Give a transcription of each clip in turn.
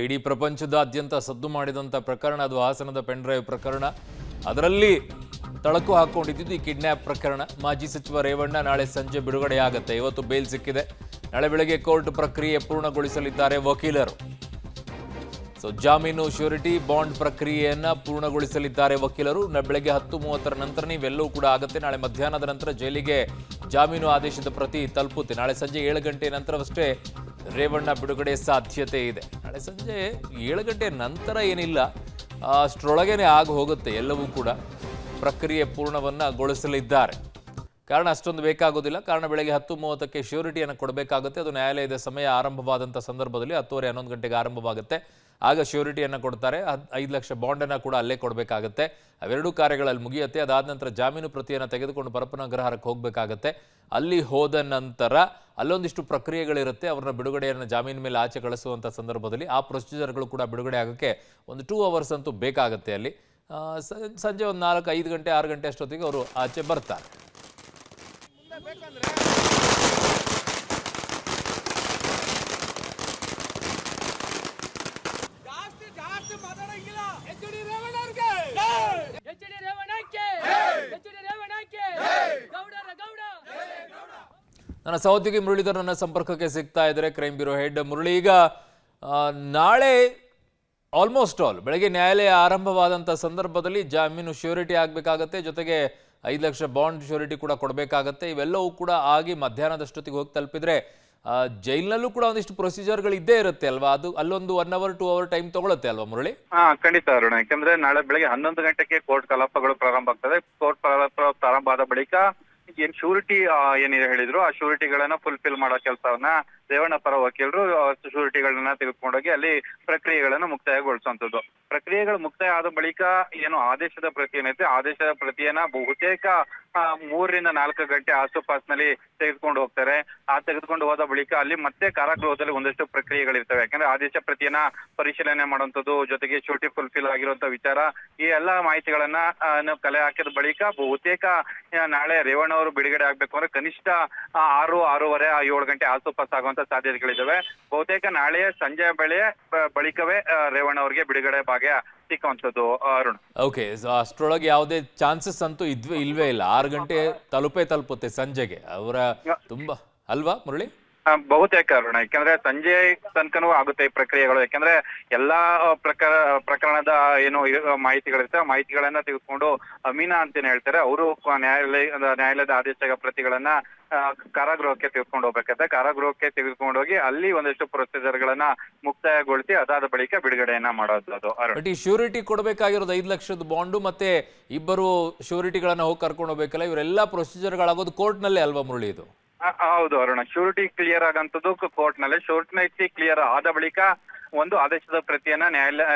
ಇಡೀ ಪ್ರಪಂಚದಾದ್ಯಂತ ಸದ್ದು ಮಾಡಿದಂಥ ಪ್ರಕರಣ ಅದು ಹಾಸನದ ಪೆನ್ಡ್ರೈವ್ ಪ್ರಕರಣ. ಅದರಲ್ಲಿ ತಳಕು ಹಾಕೊಂಡಿದ್ದು ಈ ಕಿಡ್ನ್ಯಾಪ್ ಪ್ರಕರಣ. ಮಾಜಿ ಸಚಿವ ರೇವಣ್ಣ ನಾಳೆ ಸಂಜೆ ಬಿಡುಗಡೆಯಾಗುತ್ತೆ. ಇವತ್ತು ಬೇಲ್ ಸಿಕ್ಕಿದೆ. ನಾಳೆ ಬೆಳಗ್ಗೆ ಕೋರ್ಟ್ ಪ್ರಕ್ರಿಯೆ ಪೂರ್ಣಗೊಳಿಸಲಿದ್ದಾರೆ ವಕೀಲರು. ಜಾಮೀನು ಶ್ಯೂರಿಟಿ ಬಾಂಡ್ ಪ್ರಕ್ರಿಯೆಯನ್ನ ಪೂರ್ಣಗೊಳಿಸಲಿದ್ದಾರೆ ವಕೀಲರು. ಬೆಳಗ್ಗೆ 10:30 ನಂತರ ಇವೆಲ್ಲವೂ ಕೂಡ ಆಗುತ್ತೆ. ನಾಳೆ ಮಧ್ಯಾಹ್ನದ ನಂತರ ಜೈಲಿಗೆ ಜಾಮೀನು ಆದೇಶದ ಪ್ರತಿ ತಲುಪುತ್ತೆ. ನಾಳೆ ಸಂಜೆ 7 ಗಂಟೆ ನಂತರವಷ್ಟೇ ರೇವಣ್ಣ ಬಿಡುಗಡೆ ಸಾಧ್ಯತೆ ಇದೆ. ನಾಳೆ ಸಂಜೆ 7 ಗಂಟೆ ನಂತರ ಏನಿಲ್ಲ, ಅಷ್ಟರೊಳಗೇನೆ ಆಗಿ ಹೋಗುತ್ತೆ. ಎಲ್ಲವೂ ಕೂಡ ಪ್ರಕ್ರಿಯೆ ಪೂರ್ಣಗೊಳಿಸಲಿದ್ದಾರೆ. ಕಾರಣ ಅಷ್ಟೊಂದು ಬೇಕಾಗೋದಿಲ್ಲ. ಕಾರಣ ಬೆಳಗ್ಗೆ 10:30ಕ್ಕೆ ಶ್ಯೂರಿಟಿಯನ್ನು ಕೊಡಬೇಕಾಗುತ್ತೆ. ಅದು ನ್ಯಾಯಾಲಯದ ಸಮಯ ಆರಂಭವಾದಂಥ ಸಂದರ್ಭದಲ್ಲಿ 10:30 11 ಗಂಟೆಗೆ ಆರಂಭವಾಗುತ್ತೆ. ಆಗ ಶ್ಯೂರಿಟಿಯನ್ನು ಕೊಡ್ತಾರೆ. 5 ಲಕ್ಷ ಬಾಂಡನ್ನು ಕೂಡ ಅಲ್ಲೇ ಕೊಡಬೇಕಾಗತ್ತೆ. ಅವೆರಡೂ ಕಾರ್ಯಗಳಲ್ಲಿ ಮುಗಿಯುತ್ತೆ. ಅದಾದ ನಂತರ ಜಾಮೀನು ಪ್ರತಿಯನ್ನು ತೆಗೆದುಕೊಂಡು ಪರಪ್ಪನಗ್ರಹಾರಕ್ಕೆ ಹೋಗಬೇಕಾಗತ್ತೆ. ಅಲ್ಲಿ ಹೋದ ನಂತರ ಅಲ್ಲೊಂದಿಷ್ಟು ಪ್ರಕ್ರಿಯೆಗಳಿರುತ್ತೆ. ಅವ್ರನ್ನ ಬಿಡುಗಡೆಯನ್ನು ಜಾಮೀನು ಮೇಲೆ ಆಚೆ ಕಳಿಸುವಂಥ ಸಂದರ್ಭದಲ್ಲಿ ಆ ಪ್ರೊಸೀಜರ್ಗಳು ಕೂಡ ಬಿಡುಗಡೆ ಆಗೋಕ್ಕೆ ಒಂದು 2 ಅವರ್ಸ್ ಅಂತೂ ಬೇಕಾಗುತ್ತೆ. ಅಲ್ಲಿ ಸಂಜೆ ಒಂದು 4 5 ಗಂಟೆ 6 ಗಂಟೆ ಅಷ್ಟೊತ್ತಿಗೆ ಅವರು ಆಚೆ ಬರ್ತಾರೆ. ನನ್ನ ಸಹೋದ್ಯೋಗಿ ಮುರಳೀಧರ್ ನನ್ನ ಸಂಪರ್ಕಕ್ಕೆ ಸಿಗ್ತಾ ಇದ್ದಾರೆ, ಕ್ರೈಮ್ ಬ್ಯೂರೋ ಹೆಡ್. ಮುರಳಿ, ಈಗ ನಾಳೆ ಆಲ್ಮೋಸ್ಟ್ ಆಲ್ ಬೆಳಗ್ಗೆ ನ್ಯಾಯಾಲಯ ಆರಂಭವಾದಂಥ ಸಂದರ್ಭದಲ್ಲಿ ಜಾಮೀನು ಶ್ಯೂರಿಟಿ ಆಗಬೇಕಾಗತ್ತೆ, ಜೊತೆಗೆ 5 ಲಕ್ಷ ಬಾಂಡ್ ಶ್ಯೂರಿಟಿ ಕೂಡ ಕೊಡಬೇಕಾಗತ್ತೆ. ಇವೆಲ್ಲವೂ ಕೂಡ ಆಗಿ ಮಧ್ಯಾಹ್ನದಷ್ಟೊತ್ತಿಗೆ ಹೋಗಿ ತಲುಪಿದ್ರೆ ಜೈಲಿನಲ್ಲೂ ಕೂಡ ಒಂದಿಷ್ಟು ಪ್ರೊಸೀಜರ್ಗಳು ಇದ್ದೇ ಇರುತ್ತೆ ಅಲ್ವಾ? ಅದು ಅಲ್ಲೊಂದು 1 ಅವರ್ 2 ಅವರ್ ಟೈಮ್ ತಗೊಳುತ್ತೆ ಅಲ್ವಾ ಮುರಳಿ? ಖಂಡಿತ ಅರುಣ. ಯಾಕಂದ್ರೆ ನಾಳೆ ಬೆಳಗ್ಗೆ 11 ಗಂಟೆಗೆ ಕೋರ್ಟ್ ಕಲಾಪಗಳು ಪ್ರಾರಂಭ ಆಗ್ತದೆ. ಕೋರ್ಟ್ ಪ್ರಾರಂಭ ಆದ ಬಳಿಕ ಏನ್ ಶ್ಯೂರಿಟಿ ಏನಿದೆ ಹೇಳಿದ್ರು ಆ ಶ್ಯೂರಿಟಿಗಳನ್ನ ಫುಲ್ಫಿಲ್ ಮಾಡೋ ಕೆಲಸವನ್ನ ರೇವಣ್ಣ ಪರ ವಕೀಲರು ಶ್ಯೂರಿಟಿಗಳನ್ನ ತೆಗೆದುಕೊಂಡೋಗಿ ಅಲ್ಲಿ ಪ್ರಕ್ರಿಯೆಗಳನ್ನ ಮುಕ್ತಾಯಗೊಳಿಸುವಂತದ್ದು. ಪ್ರಕ್ರಿಯೆಗಳು ಮುಕ್ತಾಯ ಆದ ಬಳಿಕ ಏನು ಆದೇಶದ ಪ್ರತಿ ಏನೈತೆ ಆದೇಶದ ಪ್ರತಿಯನ್ನ ಬಹುತೇಕ 3 ರಿಂದ 4 ಗಂಟೆ ಆಸುಪಾಸಿನಲ್ಲಿ ತೆಗೆದುಕೊಂಡು ಹೋಗ್ತಾರೆ. ತೆಗೆದುಕೊಂಡು ಹೋದ ಬಳಿಕ ಅಲ್ಲಿ ಮತ್ತೆ ಕಾರಾಗೃಹದಲ್ಲಿ ಒಂದಷ್ಟು ಪ್ರಕ್ರಿಯೆಗಳಿರ್ತವೆ. ಯಾಕಂದ್ರೆ ಆದೇಶ ಪ್ರತಿಯನ್ನ ಪರಿಶೀಲನೆ ಮಾಡುವಂತದ್ದು, ಜೊತೆಗೆ ಶ್ಯೂರಿಟಿ ಫುಲ್ಫಿಲ್ ಆಗಿರುವಂತ ವಿಚಾರ, ಈ ಎಲ್ಲಾ ಮಾಹಿತಿಗಳನ್ನ ಕಲೆ ಹಾಕಿದ ಬಳಿಕ ಬಹುತೇಕ ನಾಳೆ ರೇವಣ್ಣ ಅವರು ಬಿಡುಗಡೆ ಆಗ್ಬೇಕು ಅಂದ್ರೆ ಕನಿಷ್ಠ 6, 6:30, 7 ಗಂಟೆ ಆಸುಪಾಸ್ ಆಗುವಂತ ಸಾಧ್ಯತೆಗಳಿದ್ದಾವೆ. ಬಹುತೇಕ ನಾಳೆ ಸಂಜೆ ಬಳಿಕವೇ ರೇವಣ್ಣ ಅವರಿಗೆ ಬಿಡುಗಡೆ ಭಾಗ್ಯ ಸಿಕ್ಕುವಂಥದ್ದು ಅರುಣ್. ಓಕೆ, ಅಷ್ಟರೊಳಗೆ ಯಾವುದೇ ಚಾನ್ಸಸ್ ಅಂತೂ ಇಲ್ವೇ ಇಲ್ಲ. 6 ಗಂಟೆ ತಲುಪುತ್ತೆ ಸಂಜೆಗೆ ಅವರ ತುಂಬಾ ಅಲ್ವಾ ಮುರಳಿ? ಬಹುತೇಕ ಅರುಣ. ಯಾಕಂದ್ರೆ ಸಂಜೆ ತನಕನೂ ಆಗುತ್ತೆ ಈ ಪ್ರಕ್ರಿಯೆಗಳು. ಯಾಕಂದ್ರೆ ಎಲ್ಲಾ ಪ್ರಕರಣದ ಏನು ಮಾಹಿತಿಗಳಿರ್ತವೆ ಆ ಮಾಹಿತಿಗಳನ್ನ ತೆಗೆದುಕೊಂಡು ಅಮೀನಾ ಅಂತೇನು ಹೇಳ್ತಾರೆ ಅವರು ನ್ಯಾಯಾಲಯದ ಆದೇಶದ ಪ್ರತಿಗಳನ್ನ ಕಾರಾಗೃಹಕ್ಕೆ ತೆಗೆದುಕೊಂಡು ಹೋಗ್ಬೇಕಾಗುತ್ತೆ. ಕಾರಾಗೃಹಕ್ಕೆ ತೆಗೆದುಕೊಂಡು ಹೋಗಿ ಅಲ್ಲಿ ಒಂದಷ್ಟು ಪ್ರೊಸೀಜರ್ ಗಳನ್ನ ಮುಕ್ತಾಯಗೊಳಿಸಿ ಅದಾದ ಬಳಿಕ ಬಿಡುಗಡೆಯನ್ನ ಮಾಡೋದು. ಈ ಶ್ಯೂರಿಟಿ ಕೊಡಬೇಕಾಗಿರೋದು 5 ಲಕ್ಷದ ಬಾಂಡು ಮತ್ತೆ 2 ಶ್ಯೂರಿಟಿಗಳನ್ನ ಹೋಗಿ ಕರ್ಕೊಂಡು ಹೋಗ್ಬೇಕಲ್ಲ, ಇವರೆಲ್ಲಾ ಪ್ರೊಸೀಜರ್ಗಳಾಗೋದು ಕೋರ್ಟ್ ನಲ್ಲೇ ಅಲ್ವಾ ಮುರಳಿ? ಇದು ಹೌದು ಅರುಣ. ಶ್ಯೂರಿಟಿ ಕ್ಲಿಯರ್ ಆಗಂತದ್ದು ಕೋರ್ಟ್ ನಲ್ಲಿ. ಶ್ಯೂರಿಟಿ ಕ್ಲಿಯರ್ ಆದ ಬಳಿಕ ಒಂದು ಆದೇಶದ ಪ್ರತಿಯನ್ನ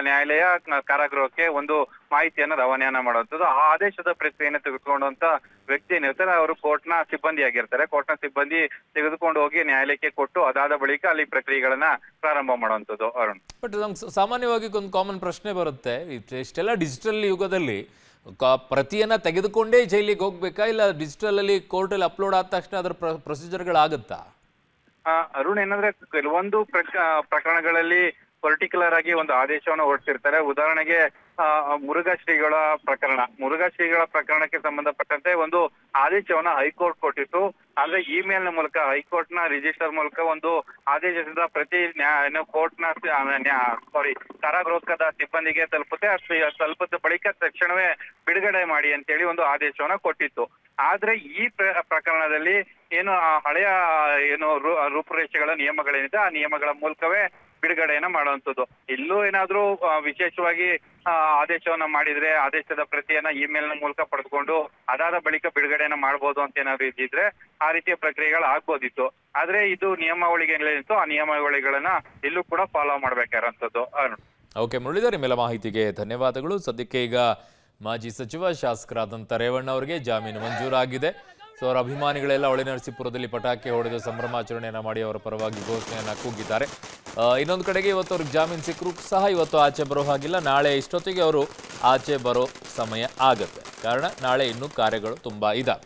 ನ್ಯಾಯಾಲಯ ಕಾರಾಗೃಹಕ್ಕೆ ಒಂದು ಮಾಹಿತಿಯನ್ನ ರವಾನೆಯನ್ನ ಮಾಡುವಂಥದ್ದು. ಆ ಆದೇಶದ ಪ್ರತಿಯನ್ನ ತೆಗೆದುಕೊಂಡಂತ ವ್ಯಕ್ತಿ ಏನಿರ್ತಾರೆ ಅವರು ಕೋರ್ಟ್ನ ಸಿಬ್ಬಂದಿ ಆಗಿರ್ತಾರೆ. ಕೋರ್ಟ್ನ ಸಿಬ್ಬಂದಿ ತೆಗೆದುಕೊಂಡು ಹೋಗಿ ನ್ಯಾಯಾಲಯಕ್ಕೆ ಕೊಟ್ಟು ಅದಾದ ಬಳಿಕ ಅಲ್ಲಿ ಪ್ರಕ್ರಿಯೆಗಳನ್ನ ಪ್ರಾರಂಭ ಮಾಡುವಂಥದ್ದು ಅರುಣ್. ಬಟ್ ನಮ್ಗೆ ಸಾಮಾನ್ಯವಾಗಿ ಒಂದು ಕಾಮನ್ ಪ್ರಶ್ನೆ ಬರುತ್ತೆ, ಇಷ್ಟೆಲ್ಲ ಡಿಜಿಟಲ್ ಯುಗದಲ್ಲಿ ಪ್ರತಿಯನ್ನ ತೆಗೆದುಕೊಂಡೇ ಜೈಲಿಗೆ ಹೋಗ್ಬೇಕಾ, ಇಲ್ಲ ಡಿಜಿಟಲ್ ಅಲ್ಲಿ ಕೋರ್ಟ್ ಅಲ್ಲಿ ಅಪ್ಲೋಡ್ ಆದ ತಕ್ಷಣ ಅದರ ಪ್ರೊಸೀಜರ್ಗಳಾಗುತ್ತಾ? ಅರುಣ್, ಏನಂದ್ರೆ ಕೆಲವೊಂದು ಪ್ರಕರಣಗಳಲ್ಲಿ ಪರ್ಟಿಕ್ಯುಲರ್ ಆಗಿ ಒಂದು ಆದೇಶವನ್ನು ಹೊರಡಿಸಿರ್ತಾರೆ. ಉದಾಹರಣೆಗೆ ಮುರುಘಾ ಶ್ರೀಗಳ ಪ್ರಕರಣಕ್ಕೆ ಸಂಬಂಧಪಟ್ಟಂತೆ ಒಂದು ಆದೇಶವನ್ನ ಹೈಕೋರ್ಟ್ ಕೊಟ್ಟಿತ್ತು. ಆದ್ರೆ ಇಮೇಲ್ ನ ಮೂಲಕ ಹೈಕೋರ್ಟ್ ನ ರಿಜಿಸ್ಟರ್ ಮೂಲಕ ಒಂದು ಆದೇಶದಿಂದ ಪ್ರತಿ ಕೋರ್ಟ್ನ ಕಾರಾಗೃಹದ ಸಿಬ್ಬಂದಿಗೆ ತಲುಪಿದ ಬಳಿಕ ತಕ್ಷಣವೇ ಬಿಡುಗಡೆ ಮಾಡಿ ಅಂತೇಳಿ ಒಂದು ಆದೇಶವನ್ನ ಕೊಟ್ಟಿತ್ತು. ಆದ್ರೆ ಈ ಪ್ರಕರಣದಲ್ಲಿ ಏನು ಹಳೆಯ ರೂಪುರೇಷೆಗಳ ನಿಯಮಗಳೇನಿದೆ ಆ ನಿಯಮಗಳ ಮೂಲಕವೇ ಬಿಡುಗಡೆಯನ್ನ ಮಾಡುವಂಥದ್ದು. ಇಲ್ಲೂ ಏನಾದ್ರೂ ವಿಶೇಷವಾಗಿ ಆದೇಶವನ್ನ ಮಾಡಿದ್ರೆ ಆದೇಶದ ಪ್ರತಿಯನ್ನ ಇಮೇಲ್ ನ ಮೂಲಕ ಪಡೆದುಕೊಂಡು ಅದಾದ ಬಳಿಕ ಬಿಡುಗಡೆಯನ್ನ ಮಾಡಬಹುದು ಅಂತ ಏನಾದ್ರು ಇದ್ದಿದ್ರೆ ಆ ರೀತಿಯ ಪ್ರಕ್ರಿಯೆಗಳು ಆಗ್ಬೋದಿತ್ತು. ಆದ್ರೆ ಇದು ನಿಯಮಾವಳಿಗೆ ಏನಿತ್ತು ಆ ನಿಯಮಾವಳಿಗಳನ್ನ ಇಲ್ಲೂ ಕೂಡ ಫಾಲೋ ಮಾಡ್ಬೇಕಾರಂಥದ್ದು. ಓಕೆ ಮುರಳೀಧರ್, ನಿಮ್ಮೆಲ್ಲ ಮಾಹಿತಿಗೆ ಧನ್ಯವಾದಗಳು. ಸದ್ಯಕ್ಕೆ ಈಗ ಮಾಜಿ ಸಚಿವ ಶಾಸಕರಾದಂಥ ರೇವಣ್ಣ ಅವರಿಗೆ ಜಾಮೀನು ಮಂಜೂರಾಗಿದೆ. ಸೊ ಅವರ ಅಭಿಮಾನಿಗಳೆಲ್ಲ ಹೊಳೆನರಸೀಪುರದಲ್ಲಿ ಪಟಾಕಿ ಹೊಡೆದು ಸಂಭ್ರಮಾಚರಣೆಯನ್ನು ಮಾಡಿ ಅವರ ಪರವಾಗಿ ಘೋಷಣೆಯನ್ನು ಕೂಗಿದ್ದಾರೆ. ಇನ್ನೊಂದು ಕಡೆಗೆ ಇವತ್ತು ಅವ್ರಿಗೆ ಜಾಮೀನು ಸಿಕ್ಕರೂ ಸಹ ಇವತ್ತು ಆಚೆ ಬರೋ ಹಾಗಿಲ್ಲ. ನಾಳೆ ಇಷ್ಟೊತ್ತಿಗೆ ಅವರು ಆಚೆ ಬರೋ ಸಮಯ ಆಗುತ್ತೆ. ಕಾರಣ ನಾಳೆ ಇನ್ನೂ ಕಾರ್ಯಗಳು ತುಂಬ ಇದ್ದಾವೆ.